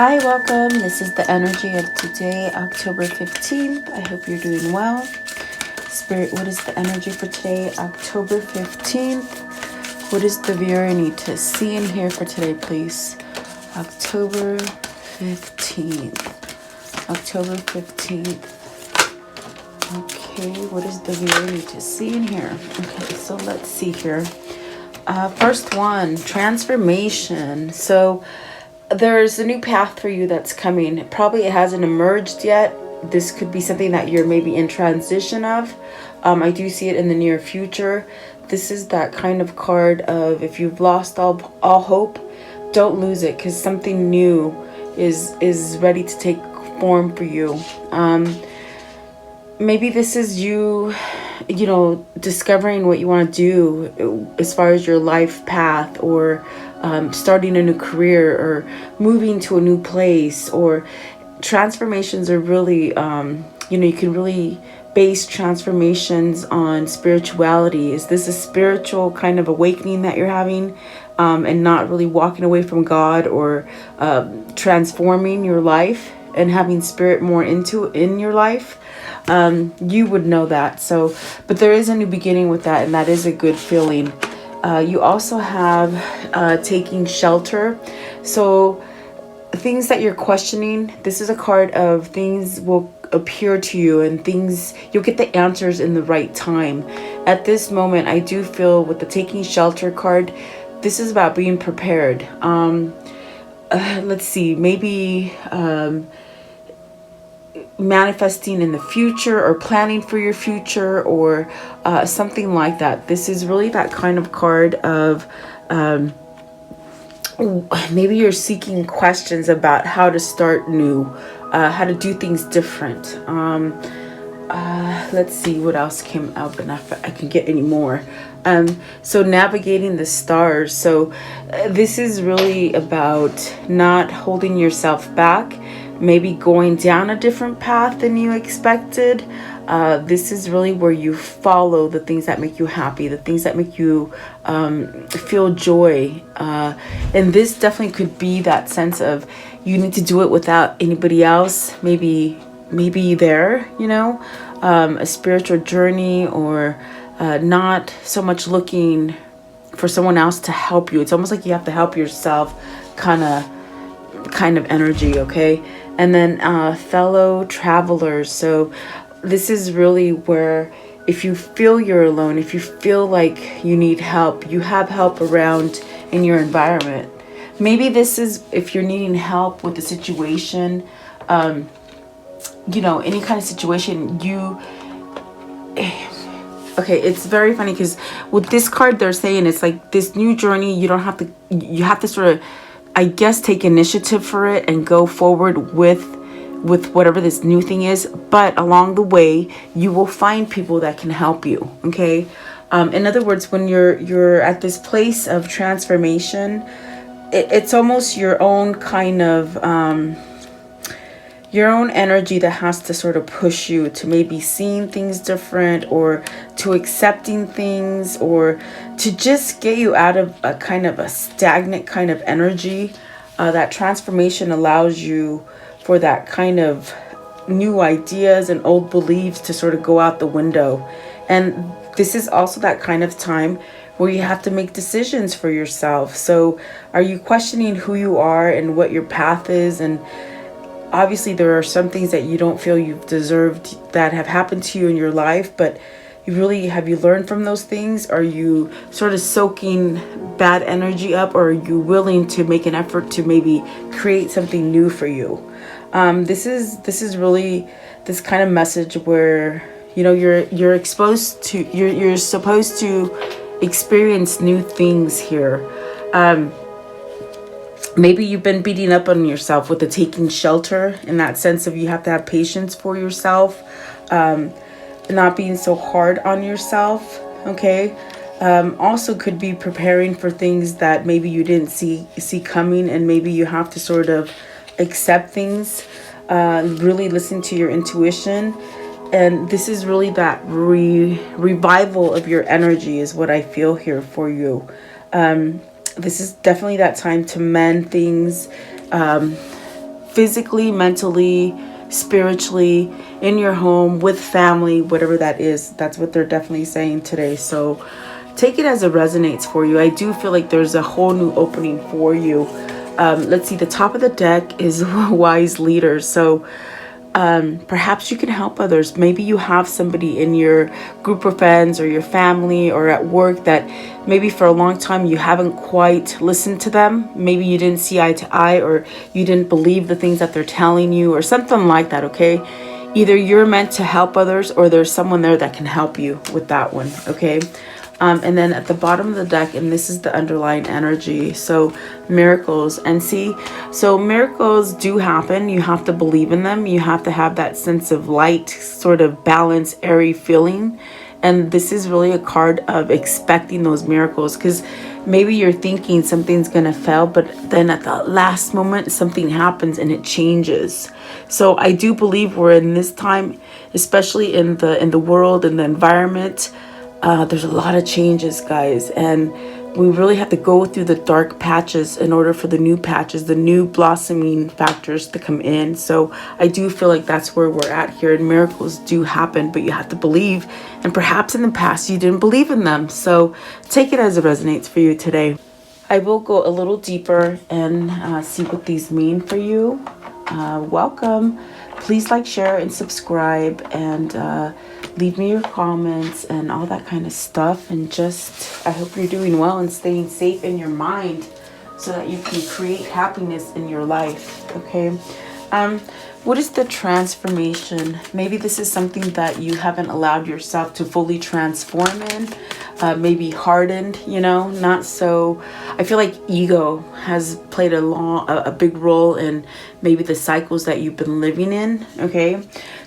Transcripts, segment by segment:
Hi, welcome. This is the energy of today, October 15th. I hope you're doing well. Spirit, what is the energy for today, October 15th? What is the viewer need to see and hear for today, please? October 15th. October 15th. Okay, what is the viewer need to see and hear? Okay, so let's see here. First one, transformation. So there's a new path for you that's coming. Probably it hasn't emerged yet. This could be something that you're maybe in transition of. I do see it in the near future. This is that kind of card of if you've lost all hope, don't lose it, because something new is ready to take form for you. Maybe this is you discovering what you want to do as far as your life path, or starting a new career, or moving to a new place, or transformations are really, you can really base transformations on spirituality. Is this a spiritual kind of awakening that you're having, and not really walking away from God, or transforming your life and having spirit more in your life? You would know that. So, but there is a new beginning with that, and that is a good feeling. You also have taking shelter. So things that you're questioning, this is a card of things will appear to you, and things, you'll get the answers in the right time. At this moment, I do feel with the taking shelter card, this is about being prepared. Let's see, maybe manifesting in the future, or planning for your future, or something like that. This is really that kind of card of maybe you're seeking questions about how to start new, how to do things different. Let's see what else came out, but not if I can get any more. So navigating the stars. So this is really about not holding yourself back, maybe going down a different path than you expected. This is really where you follow the things that make you happy, the things that make you feel joy. And this definitely could be that sense of you need to do it without anybody else. Maybe there, a spiritual journey, or not so much looking for someone else to help you. It's almost like you have to help yourself kind of energy, okay? And then fellow travelers. So this is really where if you feel you're alone, if you feel like you need help, you have help around in your environment. Maybe this is if you're needing help with a situation, any kind of situation, okay, it's very funny because with this card, they're saying it's like this new journey. You have to sort of, I guess, take initiative for it and go forward with whatever this new thing is. But along the way, you will find people that can help you. Okay. In other words, when you're at this place of transformation, it's almost your own kind of your own energy that has to sort of push you to maybe seeing things different, or to accepting things, or to just get you out of a kind of a stagnant kind of energy. That transformation allows you for that kind of new ideas and old beliefs to sort of go out the window. And this is also that kind of time where you have to make decisions for yourself. So are you questioning who you are and what your path is? And obviously there are some things that you don't feel you've deserved that have happened to you in your life, but have you learned from those things? Are you sort of soaking bad energy up, or are you willing to make an effort to maybe create something new for you? This is really this kind of message where you're exposed to, you're supposed to experience new things here. Maybe you've been beating up on yourself with the taking shelter, in that sense of you have to have patience for yourself, not being so hard on yourself, okay? Also could be preparing for things that maybe you didn't see coming, and maybe you have to sort of accept things, really listen to your intuition. And this is really that revival of your energy is what I feel here for you. This is definitely that time to mend things, physically, mentally, spiritually, in your home, with family, whatever that is. That's what they're definitely saying today. So take it as it resonates for you. I do feel like there's a whole new opening for you. Let's see, the top of the deck is wise leaders. So perhaps you can help others. Maybe you have somebody in your group of friends or your family or at work that maybe for a long time you haven't quite listened to them. Maybe you didn't see eye to eye, or you didn't believe the things that they're telling you, or something like that. Okay, either you're meant to help others or there's someone there that can help you with that one. Okay. And then at the bottom of the deck, and this is the underlying energy, so miracles. And see, so miracles do happen. You have to believe in them. You have to have that sense of light, sort of balance, airy feeling. And this is really a card of expecting those miracles, because maybe you're thinking something's gonna fail, but then at the last moment something happens and it changes. So I do believe we're in this time, especially in the world and the environment. There's a lot of changes, guys, and we really have to go through the dark patches in order for the new patches, the new blossoming factors to come in. So I do feel like that's where we're at here, and miracles do happen, but you have to believe. And perhaps in the past you didn't believe in them. So take it as it resonates for you today. I will go a little deeper and see what these mean for you. Welcome. Please like, share, and subscribe, and leave me your comments and all that kind of stuff. And just, I hope you're doing well and staying safe in your mind so that you can create happiness in your life. Okay. What is the transformation? Maybe this is something that you haven't allowed yourself to fully transform in. Maybe hardened, not so. I feel like ego has played a big role in maybe the cycles that you've been living in. Okay,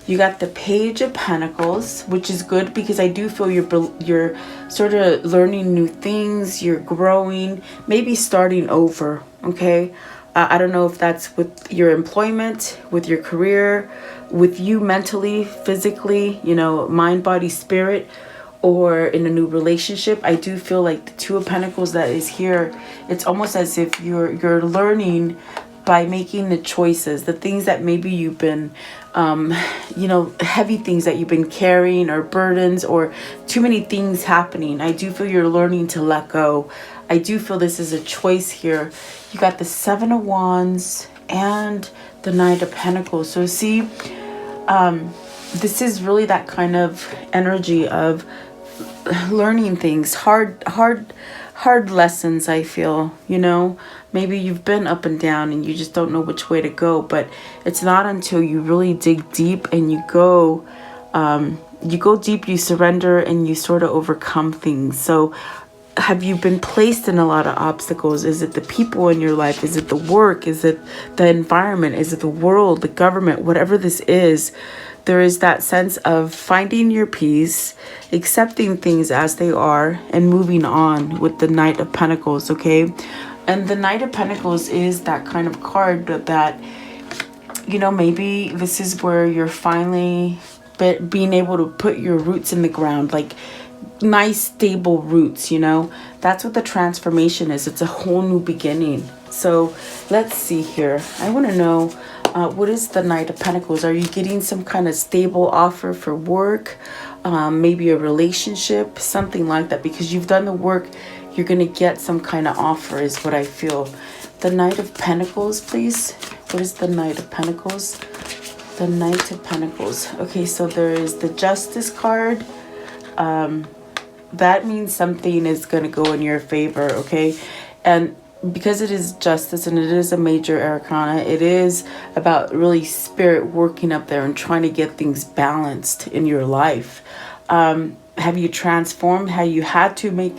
you got the Page of Pentacles, which is good because I do feel you're sort of learning new things. You're growing, maybe starting over. Okay. I don't know if that's with your employment, with your career, with you mentally, physically, mind, body, spirit, or in a new relationship. I do feel like the Two of Pentacles that is here, it's almost as if you're learning by making the choices, the things that maybe you've been, heavy things that you've been carrying, or burdens, or too many things happening. I do feel you're learning to let go. I do feel this is a choice here. You got the Seven of Wands and the Knight of Pentacles. So see, this is really that kind of energy of learning things, hard lessons. I feel, maybe you've been up and down and you just don't know which way to go, but it's not until you really dig deep and you go deep, you surrender, and you sort of overcome things. So have you been placed in a lot of obstacles? Is it the people in your life? Is it the work? Is it the environment? Is it the world, the government? Whatever this is, there is that sense of finding your peace, accepting things as they are, and moving on with the Knight of Pentacles, okay? And the Knight of Pentacles is that kind of card that, maybe this is where you're finally being able to put your roots in the ground, like nice stable roots. That's what the transformation is. It's a whole new beginning. So let's see here. I want to know, what is the Knight of Pentacles? Are you getting some kind of stable offer for work, maybe a relationship, something like that? Because you've done the work, you're going to get some kind of offer is what I feel. The Knight of Pentacles, please. What is the Knight of Pentacles? The Knight of Pentacles. Okay, so there is the Justice card. That means something is going to go in your favor, okay? And because it is justice and it is a major arcana, it is about really spirit working up there and trying to get things balanced in your life. Have you transformed? Have you had to make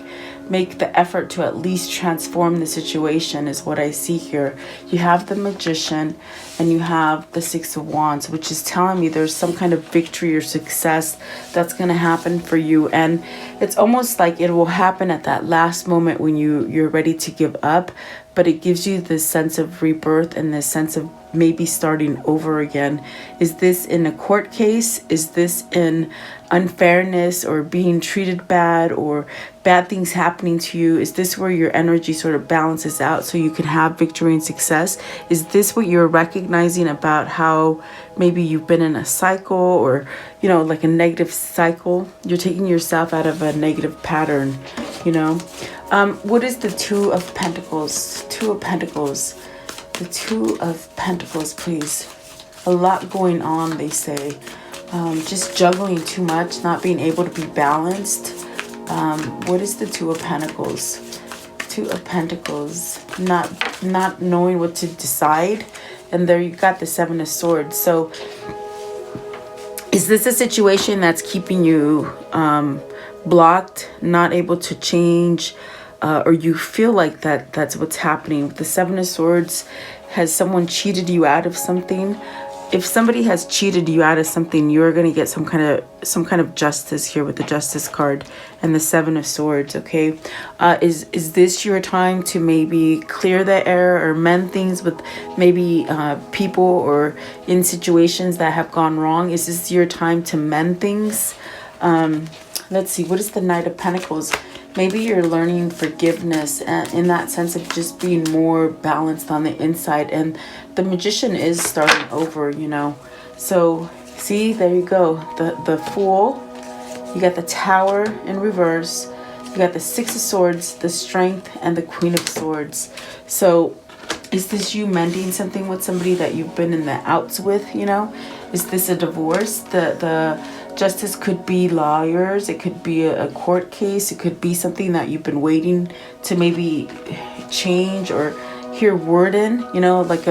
the effort to at least transform the situation is what I see here. You have the Magician and you have the Six of Wands, which is telling me there's some kind of victory or success that's going to happen for you. And it's almost like it will happen at that last moment when you're ready to give up. but it gives you this sense of rebirth and this sense of maybe starting over again. Is this in a court case? Is this in unfairness or being treated bad or bad things happening to you? Is this where your energy sort of balances out so you can have victory and success? Is this what you're recognizing about how maybe you've been in a cycle, or, you know, like a negative cycle? You're taking yourself out of a negative pattern, you know? What is the Two of Pentacles? Two of Pentacles. The Two of Pentacles, please. A lot going on, they say. Just juggling too much, not being able to be balanced. What is the Two of Pentacles? Two of Pentacles. Not knowing what to decide. And there you got the Seven of Swords. So is this a situation that's keeping you blocked, not able to change, or you feel like that's what's happening? With the Seven of Swords, has someone cheated you out of something? If somebody has cheated you out of something, you're going to get some kind of justice here with the Justice card and the Seven of Swords, okay? Is this your time to maybe clear the air or mend things with maybe people or in situations that have gone wrong? Is this your time to mend things? Let's see, what is the Knight of Pentacles? Maybe you're learning forgiveness in that sense of just being more balanced on the inside. And the Magician is starting over, you know. So, see, there you go. The Fool. You got the Tower in reverse. You got the Six of Swords, the Strength, and the Queen of Swords. So, is this you mending something with somebody that you've been in the outs with, you know? Is this a divorce? The Justice could be lawyers. It could be a court case. It could be something that you've been waiting to maybe change or hear word in, you know, like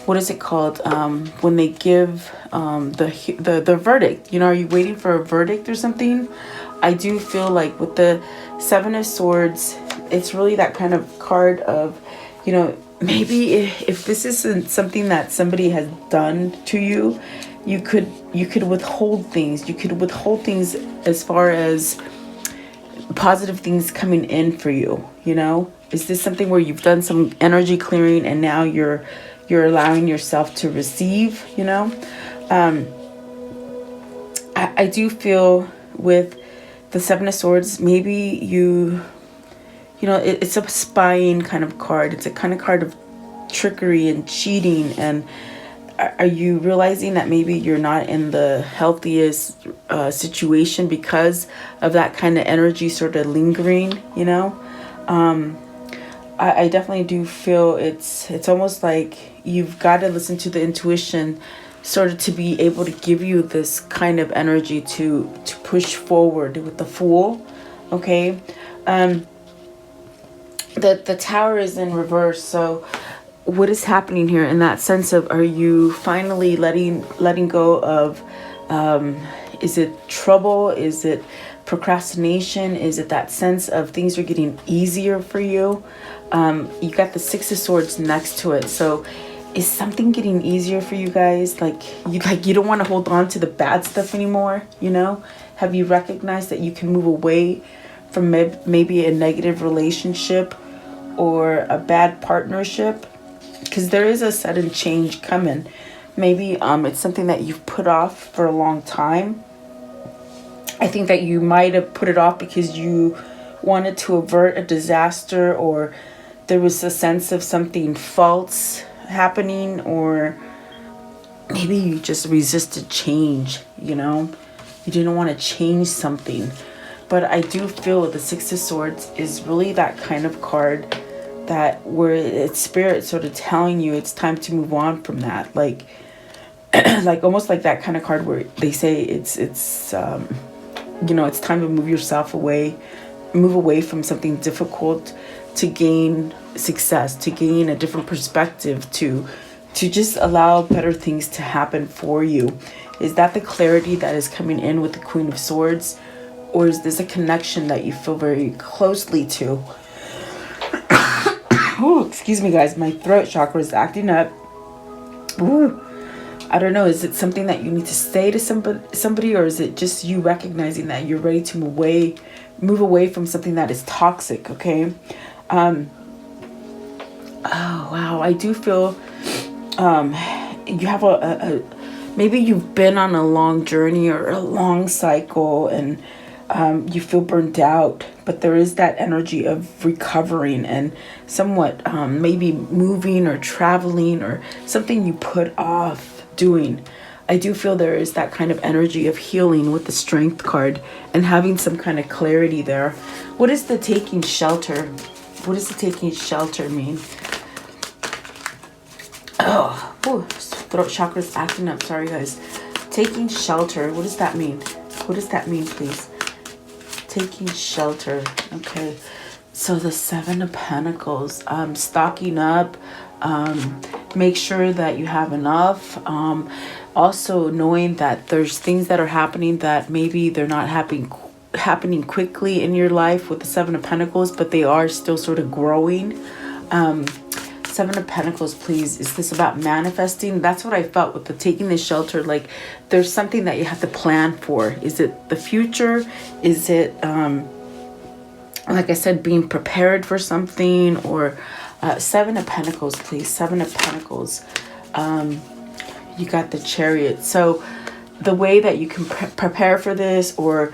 what is it called? When they give the verdict, you know, are you waiting for a verdict or something? I do feel like with the Seven of Swords, it's really that kind of card of, you know, maybe if this isn't something that somebody has done to you, you could withhold things. You could withhold things as far as positive things coming in for you, you know? Is this something where you've done some energy clearing and now you're allowing yourself to receive, you know? I do feel with the Seven of Swords, maybe you know, it's a spying kind of card. It's a kind of card of trickery and cheating. And are you realizing that maybe you're not in the healthiest situation because of that kind of energy sort of lingering, you know? I definitely do feel it's almost like you've got to listen to the intuition sort of to be able to give you this kind of energy to push forward with the Fool, okay? The Tower is in reverse, so what is happening here in that sense of, are you finally letting go of, is it trouble? Is it procrastination? Is it that sense of things are getting easier for you? You got the Six of Swords next to it. So is something getting easier for you guys? Like you don't want to hold on to the bad stuff anymore, you know? Have you recognized that you can move away from maybe a negative relationship or a bad partnership? Because there is a sudden change coming. Maybe it's something that you've put off for a long time. I think that you might have put it off because you wanted to avert a disaster, or there was a sense of something false happening, or maybe you just resisted change, you know? You didn't want to change something. But I do feel the Six of Swords is really that kind of card that where it's spirit sort of telling you it's time to move on from that. Like like almost like that kind of card where they say it's you know, it's time to move away from something difficult to gain success, to gain a different perspective, to just allow better things to happen for you. Is that the clarity that is coming in with the Queen of Swords? Or is this a connection that you feel very closely to? Oh, excuse me, guys. My throat chakra is acting up. Ooh. I don't know. Is it something that you need to say to somebody, or is it just you recognizing that you're ready to move away from something that is toxic? Okay. Oh, wow. I do feel you have maybe you've been on a long journey or a long cycle, and you feel burnt out, but there is that energy of recovering and somewhat maybe moving or traveling or something you put off doing. I do feel there is that kind of energy of healing with the Strength card and having some kind of clarity there. What is the taking shelter? What does the taking shelter mean? Oh, ooh, throat chakra's acting up. Sorry, guys. Taking shelter. What does that mean? What does that mean, please? Taking shelter. Okay. So the Seven of Pentacles. Stocking up. Make sure that you have enough. Also knowing that there's things that are happening that maybe they're not happening quickly in your life with the Seven of Pentacles, but they are still sort of growing. Seven of Pentacles, please. Is this about manifesting? That's what I felt with the taking the shelter. Like there's something that you have to plan for. Is it the future? Is it, like I said, being prepared for something? Or Seven of Pentacles, please. Seven of Pentacles. You got the Chariot. So the way that you can prepare for this, or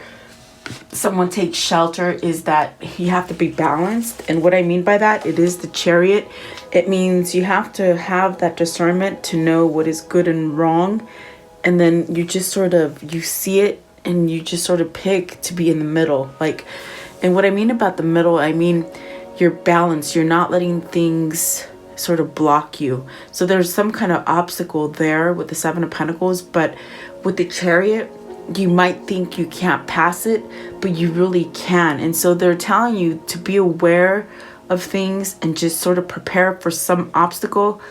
someone takes shelter, is that you have to be balanced. And what I mean by that, it is the Chariot. It means you have to have that discernment to know what is good and wrong. And then you just sort of, you see it and you just sort of pick to be in the middle. Like, and what I mean about the middle, I mean you're balanced. You're not letting things sort of block you. So there's some kind of obstacle there with the Seven of Pentacles, but with the Chariot, you might think you can't pass it, but you really can. And so they're telling you to be aware of things and just sort of prepare for some obstacle.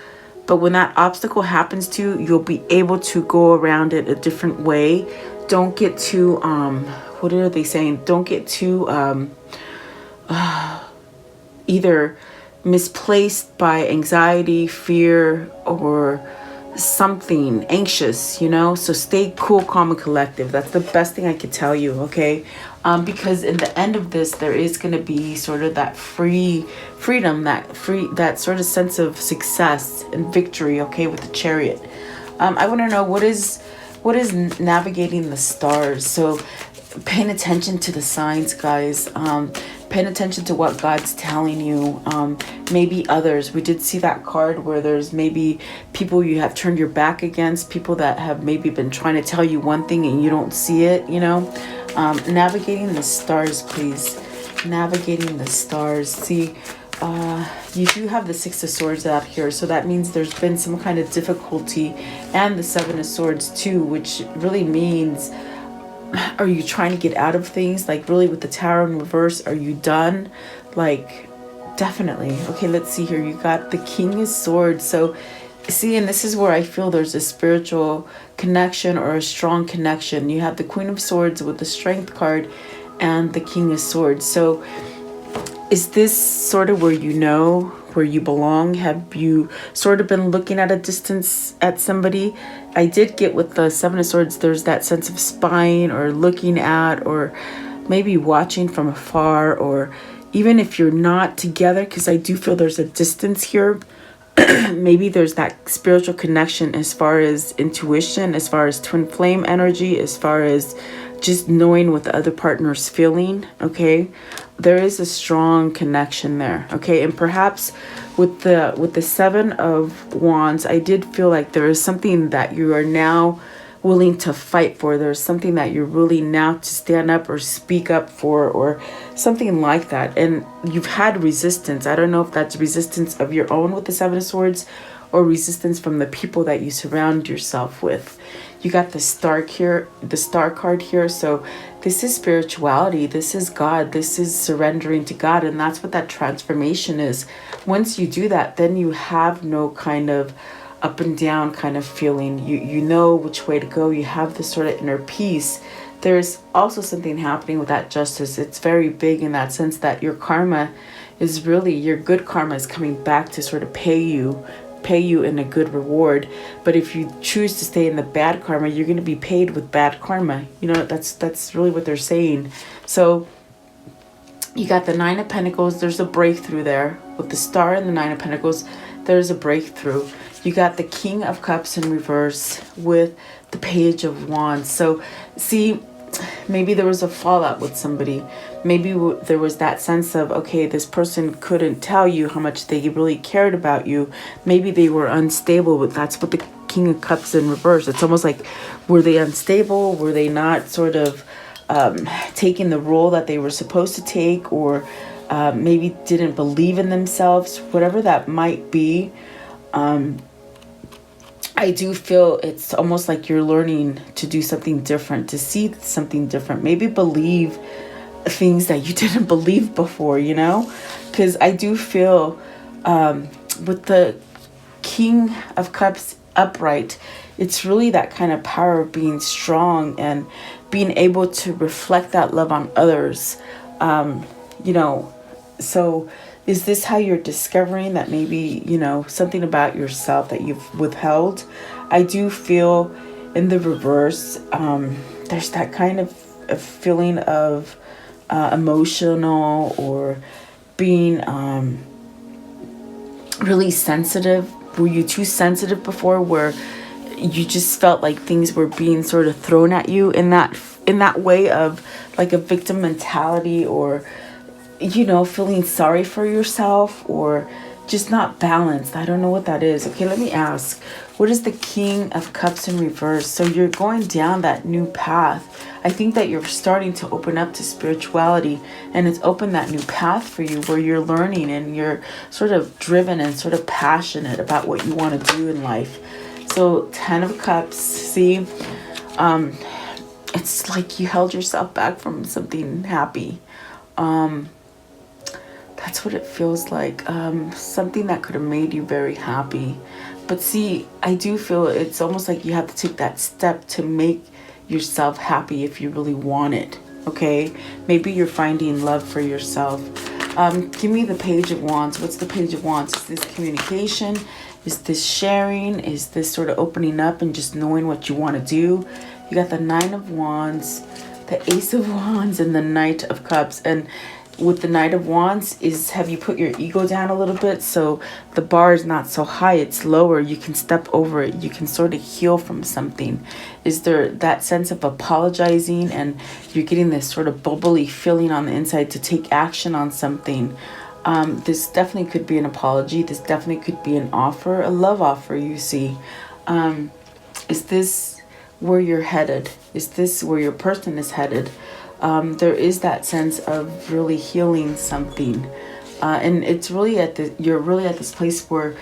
But when that obstacle happens to you, you'll be able to go around it a different way. Don't get too, what are they saying? Don't get too either misplaced by anxiety, fear, or something anxious, you know. So stay cool, calm, and collective. That's the best thing I could tell you, okay? Because in the end of this, there is going to be sort of that freedom, that sort of sense of success and victory, okay, with the Chariot. I want to know what is navigating the stars. So paying attention to the signs, guys. Paying attention to what God's telling you. Maybe others. We did see that card where there's maybe people you have turned your back against, people that have maybe been trying to tell you one thing and you don't see it, you know. Navigating the stars, please. Navigating the stars. See, you do have the Six of Swords out here, so that means there's been some kind of difficulty, and the Seven of Swords too, which really means, are you trying to get out of things? Like really with the Tower in reverse, are you done? Like definitely. Okay, let's see here. You got the King of Swords. So see, and this is where I feel there's a spiritual connection or a strong connection. You have the Queen of Swords with the Strength card and the King of Swords. So is this sort of where you know where you belong? Have you sort of been looking at a distance at somebody? I did get with the Seven of Swords, there's that sense of spying or looking at, or maybe watching from afar, or even if you're not together, because I do feel there's a distance here. Maybe there's that spiritual connection as far as intuition, as far as twin flame energy, as far as just knowing what the other partner's feeling, okay? There is a strong connection there, okay? And perhaps with the Seven of Wands, I did feel like there is something that you are now willing to fight for. There's something that you're really now to stand up or speak up for, or something like that. And you've had resistance. I don't know if that's resistance of your own with the Seven of Swords, or resistance from the people that you surround yourself with. You got the Star here, the Star card here. So this is spirituality. This is God. This is surrendering to God. And that's what that transformation is. Once you do that, then you have no kind of up and down kind of feeling. You know which way to go. You have this sort of inner peace. There's also something happening with that justice. It's very big in that sense that your karma is really, your good karma is coming back to sort of pay you in a good reward. But if you choose to stay in the bad karma, you're going to be paid with bad karma. You know, that's really what they're saying. So you got the Nine of Pentacles. There's a breakthrough there. with the Star and the Nine of Pentacles, there's a breakthrough. You got the King of Cups in reverse with the Page of Wands. So see, maybe there was a fallout with somebody. Maybe there was that sense of, okay, this person couldn't tell you how much they really cared about you. Maybe they were unstable, but that's what the King of Cups in reverse. It's almost like, were they unstable? Were they not sort of taking the role that they were supposed to take, or maybe didn't believe in themselves? Whatever that might be, I do feel it's almost like you're learning to do something different, to see something different, maybe believe things that you didn't believe before, you know? Because I do feel with the King of Cups upright, it's really that kind of power of being strong and being able to reflect that love on others. You know, so is this how you're discovering that maybe, you know, something about yourself that you've withheld? I do feel in the reverse, there's that kind of a feeling of emotional or being really sensitive. Were you too sensitive before, where you just felt like things were being sort of thrown at you in that way of like a victim mentality, or, you know, feeling sorry for yourself, or just not balanced? I don't know what that is. Okay, let me ask. What is the King of Cups in reverse? So you're going down that new path. I think that you're starting to open up to spirituality, and it's opened that new path for you where you're learning and you're sort of driven and sort of passionate about what you want to do in life. So 10 of Cups, see, it's like you held yourself back from something happy. That's what it feels like. Something that could have made you very happy. But see, I do feel it's almost like you have to take that step to make yourself happy if you really want it. Okay? Maybe you're finding love for yourself. Give me the Page of Wands. What's the Page of Wands? Is this communication? Is this sharing? Is this sort of opening up and just knowing what you want to do? You got the Nine of Wands, the Ace of Wands, and the Knight of Cups. And with the Knight of Wands is, have you put your ego down a little bit? So the bar is not so high, it's lower. You can step over it. You can sort of heal from something. Is there that sense of apologizing, and you're getting this sort of bubbly feeling on the inside to take action on something? This definitely could be an apology. This definitely could be an offer, a love offer, you see. Is this where you're headed? Is this where your person is headed? There is that sense of really healing something. And it's really you're really at this place where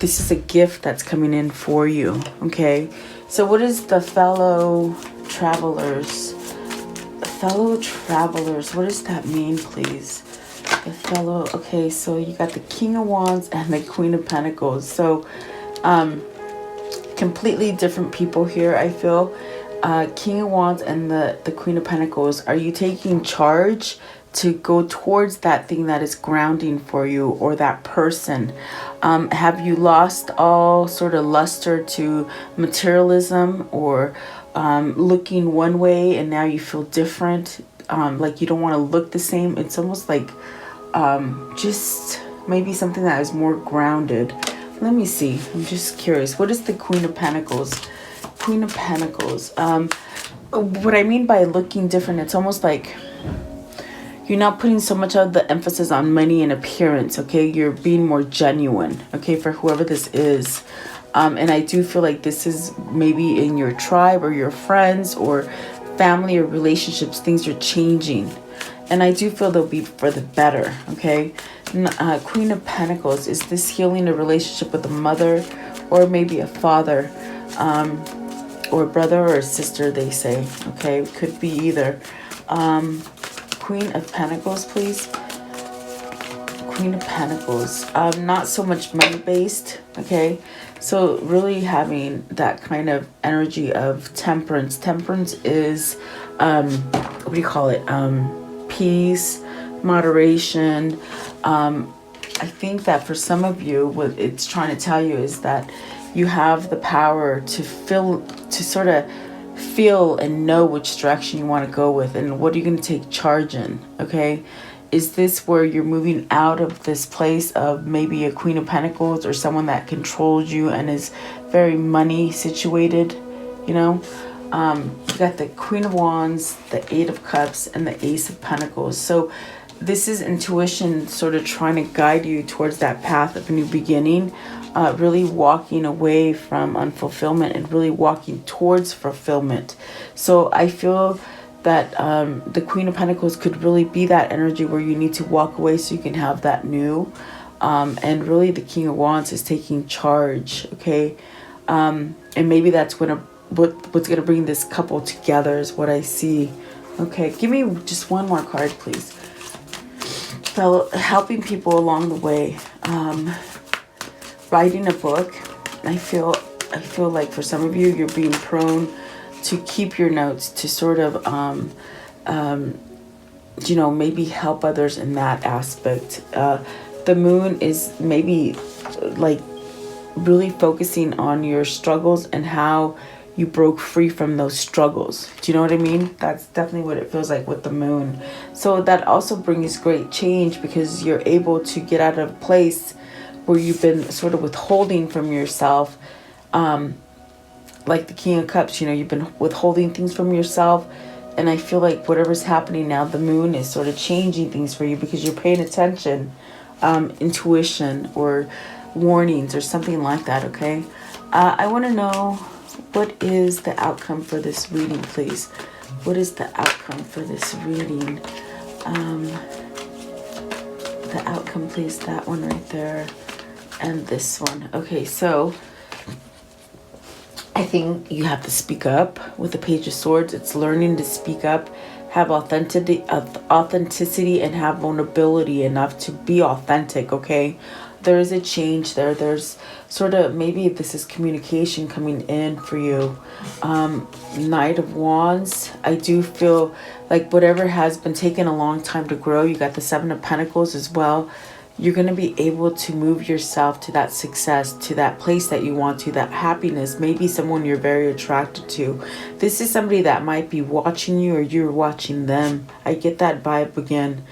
this is a gift that's coming in for you. Okay. So what is the fellow travelers? Fellow travelers, what does that mean, please? The fellow, okay, so you got the King of Wands and the Queen of Pentacles. So, completely different people here, I feel. King of Wands and the Queen of Pentacles. Are you taking charge to go towards that thing that is grounding for you, or that person? Have you lost all sort of luster to materialism, or looking one way and now you feel different? Like you don't want to look the same. It's almost like just maybe something that is more grounded. Let me see. I'm just curious. What is the Queen of Pentacles? Queen of Pentacles. What I mean by looking different, it's almost like you're not putting so much of the emphasis on money and appearance, okay? You're being more genuine, okay, for whoever this is. And I do feel like this is maybe in your tribe or your friends or family or relationships, things are changing. And I do feel they'll be for the better, okay? Queen of Pentacles, is this healing a relationship with a mother or maybe a father? Or a brother or a sister, they say. Okay, could be either. Queen of Pentacles, please. Queen of Pentacles. Not so much money-based, okay? So really having that kind of energy of temperance. Temperance is, what do you call it? Peace, moderation. I think that for some of you, what it's trying to tell you is that you have the power to sort of feel and know which direction you want to go with, and what are you going to take charge in, okay? Is this where you're moving out of this place of maybe a Queen of Pentacles or someone that controls you and is very money situated, you know? You got the Queen of Wands, the Eight of Cups, and the Ace of Pentacles. So this is intuition sort of trying to guide you towards that path of a new beginning, really walking away from unfulfillment and really walking towards fulfillment. So I feel that the Queen of Pentacles could really be that energy where you need to walk away so you can have that new. And really the King of Wands is taking charge, okay? And maybe that's what's gonna bring this couple together is what I see. Okay, give me just one more card, please. Fellow, helping people along the way. Writing a book. I feel like for some of you, you're being prone to keep your notes, to sort of you know, maybe help others in that aspect. The moon is maybe like really focusing on your struggles and how you broke free from those struggles. Do you know what I mean? That's definitely what it feels like with the moon. So that also brings great change because you're able to get out of a place where you've been sort of withholding from yourself. Like the King of Cups, you know, you've been withholding things from yourself. And I feel like whatever's happening now, the moon is sort of changing things for you because you're paying attention, intuition or warnings or something like that, okay? I want to know, what is the outcome for this reading, please? What is the outcome for this reading? The outcome, please. That one right there. And this one. Okay, so I think you have to speak up with the Page of Swords. It's learning to speak up, have authenticity, and have vulnerability enough to be authentic, okay? There is a change there. There's sort of, maybe this is communication coming in for you. Knight of Wands. I do feel like whatever has been taking a long time to grow, you got the Seven of Pentacles as well. You're going to be able to move yourself to that success, to that place that you want to, that happiness, maybe someone you're very attracted to. This is somebody that might be watching you or you're watching them. I get that vibe again.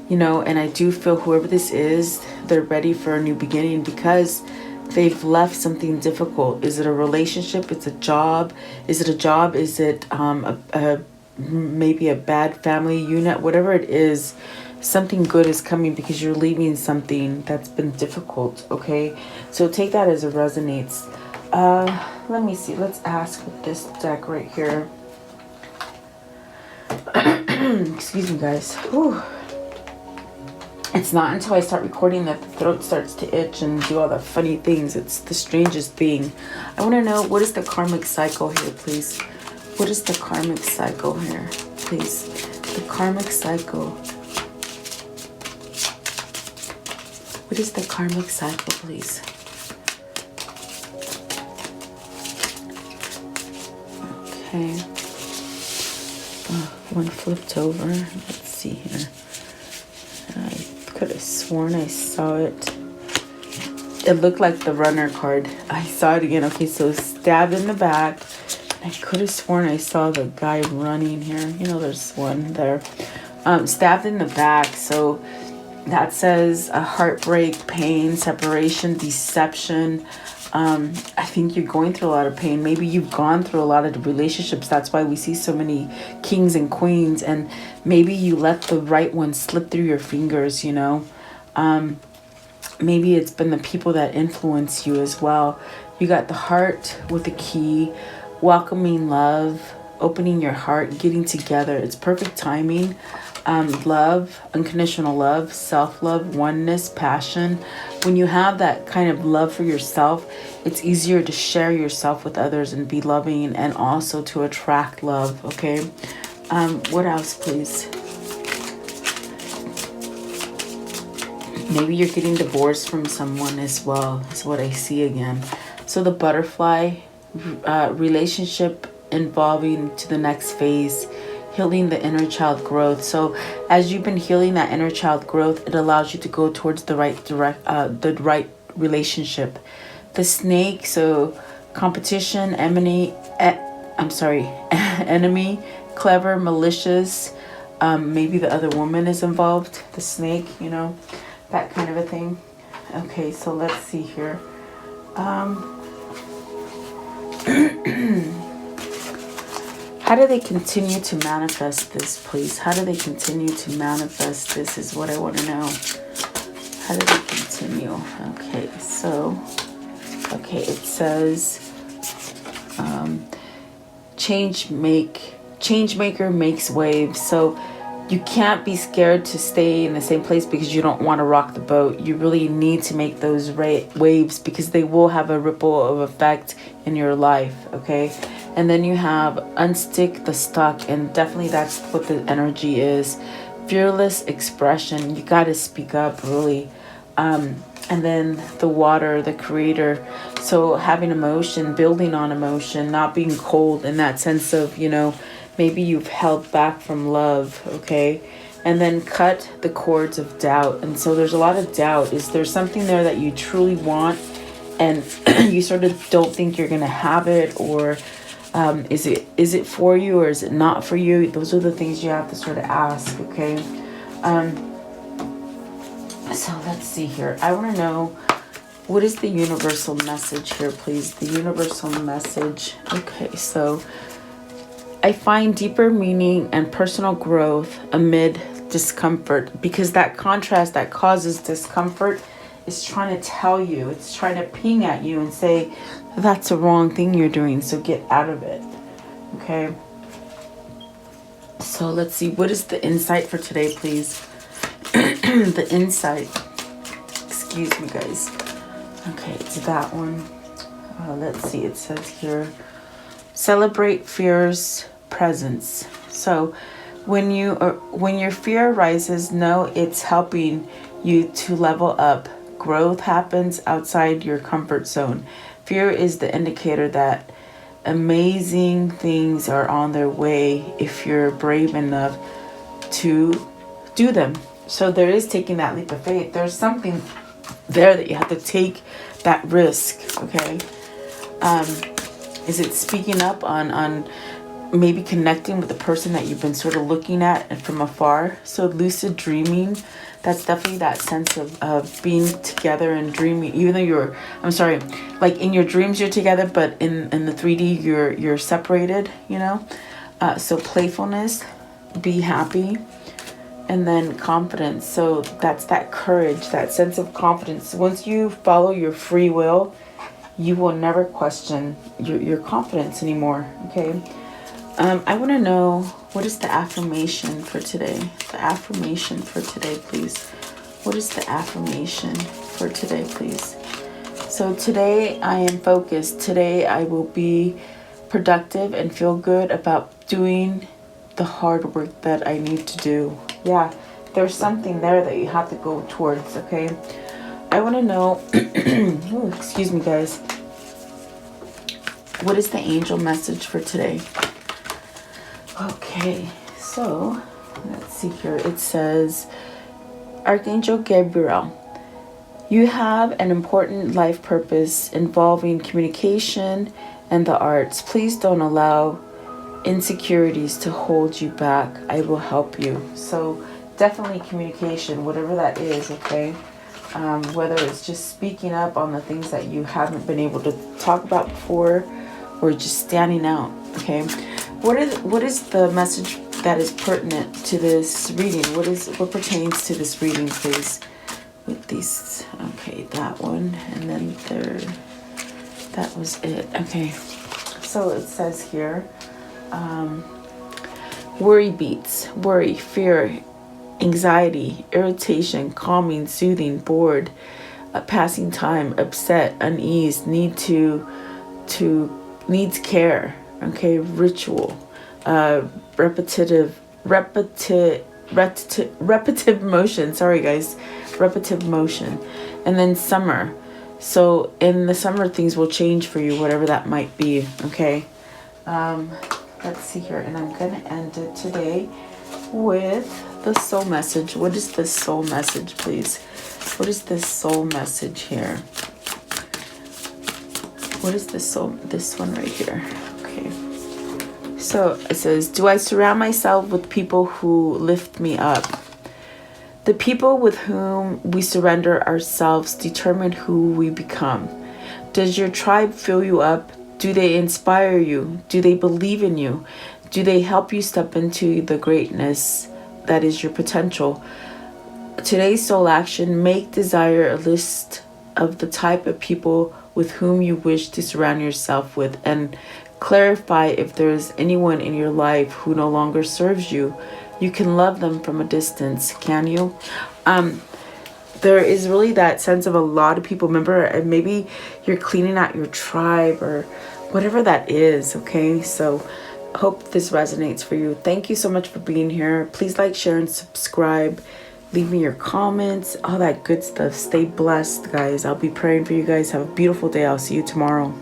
You know, and I do feel whoever this is, they're ready for a new beginning because they've left something difficult. Is it a relationship? It's a job. Is it a job? Is it maybe a bad family unit? Whatever it is, something good is coming because you're leaving something that's been difficult, okay? So take that as it resonates. Let me see. Let's ask with this deck right here. Excuse me, guys. Whew. It's not until I start recording that the throat starts to itch and do all the funny things. It's the strangest thing. I want to know, what is the karmic cycle here, please? What is the karmic cycle here, please? The karmic cycle. What is the karmic cycle, please? Okay. Oh, one flipped over. Let's see here. I could have sworn I saw it. It looked like the Runner card. I saw it again. Okay, so stabbed in the back. I could have sworn I saw the guy running here. You know, there's one there. Stabbed in the back. So that says a heartbreak, pain, separation, deception. I think you're going through a lot of pain. Maybe you've gone through a lot of relationships. That's why we see so many kings and queens. And maybe you let the right one slip through your fingers, you know. Maybe it's been the people that influence you as well. You got the heart with the key, welcoming love, opening your heart, getting together. It's perfect timing. Love, unconditional love, self-love, oneness, passion. When you have that kind of love for yourself, it's easier to share yourself with others and be loving and also to attract love, okay? What else, please? Maybe you're getting divorced from someone as well, is what I see again. So the butterfly, relationship involving to the next phase, healing the inner child growth. So as you've been healing that inner child growth, it allows you to go towards the right relationship. The snake, so competition, enemy, clever, malicious, Maybe the other woman is involved, the snake, you know, that kind of a thing. Okay, so let's see here. How do they continue to manifest this, please? How do they continue to manifest this is what I want to know. How do they continue? Okay, so, okay, it says, change maker makes waves. So you can't be scared to stay in the same place because you don't want to rock the boat. You really need to make those waves because they will have a ripple of effect in your life, okay? And then you have unstick the stuck, and definitely that's what the energy is. Fearless expression. You got to speak up, really. And then the water, the creator. So having emotion, building on emotion, not being cold in that sense of, you know, maybe you've held back from love, okay? And then cut the cords of doubt. And so there's a lot of doubt. Is there something there that you truly want and you sort of don't think you're going to have it? Or is it for you or is it not for you? Those are the things you have to sort of ask, okay? So let's see here. I want to know, what is the universal message here, please? The universal message. Okay, so I find deeper meaning and personal growth amid discomfort, because that contrast that causes discomfort is trying to tell you, it's trying to ping at you and say, that's the wrong thing you're doing, so get out of it. Okay. So let's see, what is the insight for today, please? The insight. Excuse me, guys. Okay, it's that one. Let's see, it says here, celebrate fear's presence. So when your fear arises, know it's helping you to level up. Growth happens outside your comfort zone. Fear is the indicator that amazing things are on their way if you're brave enough to do them. So there is taking that leap of faith. There's something there that you have to take that risk, okay? Is it speaking up on maybe connecting with the person that you've been sort of looking at and from afar? So lucid dreaming, that's definitely that sense of being together and dreaming, even though like in your dreams you're together, but in the 3D you're separated, you know? So playfulness, be happy, and then confidence. So that's that courage, that sense of confidence. Once you follow your free will, you will never question your confidence anymore, okay? I want to know, what is the affirmation for today? The affirmation for today, please. What is the affirmation for today, please? So today I am focused. Today I will be productive and feel good about doing the hard work that I need to do. Yeah, there's something there that you have to go towards, okay? I want to know, oh, excuse me, guys. What is the angel message for today? Okay, so let's see here. It says, Archangel Gabriel, you have an important life purpose involving communication and the arts. Please don't allow insecurities to hold you back. I will help you. So definitely communication, whatever that is, okay? Whether it's just speaking up on the things that you haven't been able to talk about before, or just standing out, okay? What is the message that is pertinent to this reading? What pertains to this reading, please? With these, okay, that one, and then that was it. Okay, so it says here, worry beats, worry, fear, anxiety, irritation, calming, soothing, bored, passing time, upset, unease, needs care, okay, ritual, repetitive motion, sorry guys, repetitive motion, and then summer. So in the summer, things will change for you, whatever that might be, okay? Let's see here, and I'm gonna end it today with the soul message. What is the soul message, please? What is the soul message here? What is the soul? This one right here. Okay. So it says, do I surround myself with people who lift me up? The people with whom we surrender ourselves determine who we become. Does your tribe fill you up? Do they inspire you? Do they believe in you? Do they help you step into the greatness that is your potential? Today's soul action: make desire a list of the type of people with whom you wish to surround yourself with, and clarify if there is anyone in your life who no longer serves you. You can love them from a distance, can you? There is really that sense of a lot of people. Remember, and maybe you're cleaning out your tribe or whatever that is, okay? So hope this resonates for you. Thank you so much for being here. Please like, share, and subscribe. Leave me your comments, all that good stuff. Stay blessed, guys. I'll be praying for you guys. Have a beautiful day. I'll see you tomorrow.